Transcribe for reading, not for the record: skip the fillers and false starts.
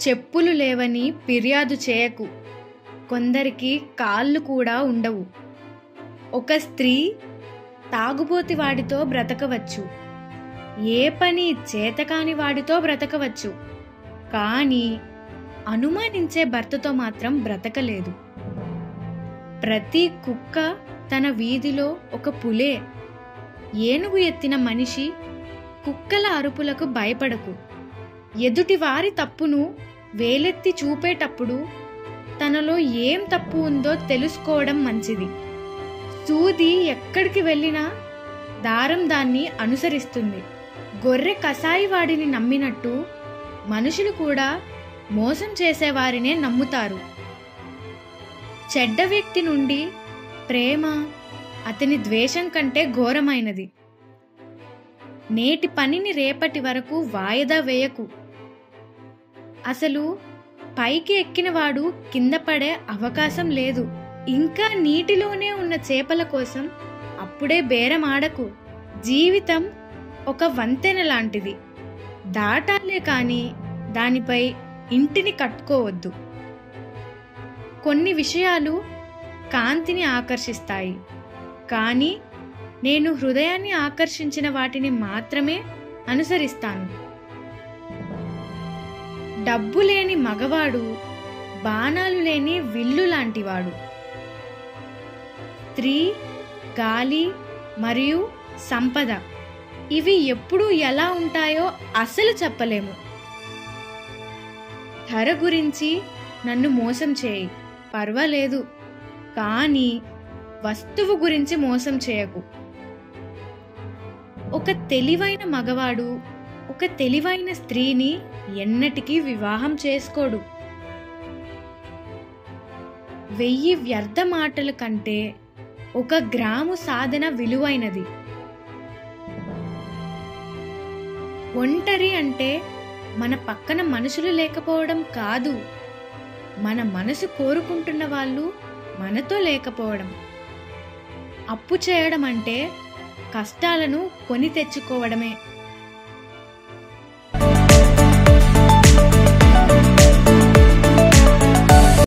చెప్పులు లేవని ఫిర్యాదు చేయకు. కొందరికి కాళ్ళు కూడా ఉండవు. ఒక స్త్రీ తాగుబోతి వాడితో బ్రతకవచ్చు, ఏ పని చేతకాని వాడితో బ్రతకవచ్చు, కానీ అనుమానించే భర్తతో మాత్రం బ్రతకలేదు. ప్రతి కుక్క తన వీధిలో ఒక పులే. ఏనుగు ఎత్తిన మనిషి కుక్కల అరుపులకు భయపడకు. ఎదుటివారి తప్పును వేలెత్తి చూపేటప్పుడు తనలో ఏం తప్పు ఉందో తెలుసుకోవడం మంచిది. సూది ఎక్కడికి వెళ్ళినా దారం దాన్ని అనుసరిస్తుంది. గొర్రె కసాయివాడిని నమ్మినట్టు మనుషులు కూడా మోసం చేసేవారినే నమ్ముతారు. చెడ్డ వ్యక్తి నుండి ప్రేమ అతని ద్వేషం కంటే ఘోరమైనది. నేటి పనిని రేపటి వరకు వాయిదా వేయకు. అసలు పైకి ఎక్కినవాడు కింద పడే అవకాశం లేదు. ఇంకా నీటిలోనే ఉన్న చేపల కోసం అప్పుడే బేరం ఆడకు. జీవితం ఒక వంతెన లాంటిది, దాటాలే కానీ దానిపై ఇంటిని కట్టుకోవద్దు. కొన్ని విషయాలు కాంతిని ఆకర్షిస్తాయి, కానీ నేను హృదయాన్ని ఆకర్షించిన వాటిని మాత్రమే అనుసరిస్తాను. డబ్బు లేని మగవాడు బాణాలు లేని విల్లు లాంటివాడు. స్త్రీ, గాలి మరియు సంపద ఇవి ఎప్పుడు ఎలా ఉంటాయో అసలు చెప్పలేము. ధర గురించి నన్ను మోసం చేయి, పర్వాలేదు, కానీ వస్తువు గురించి మోసం చేయకు. ఒక తెలివైన మగవాడు ఒక తెలివైన స్త్రీని ఎన్నటికీ వివాహం చేసుకోడు. 1000 వ్యర్థ మాటల కంటే 1 గ్రాము సాధన విలువైనది. ఒంటరి అంటే మన పక్కన మనుషులు లేకపోవడం కాదు, మన మనసు కోరుకుంటున్న వాళ్ళు మనతో లేకపోవడం. అప్పు చేయడం అంటే కష్టాలను కొని తెచ్చుకోవడమే.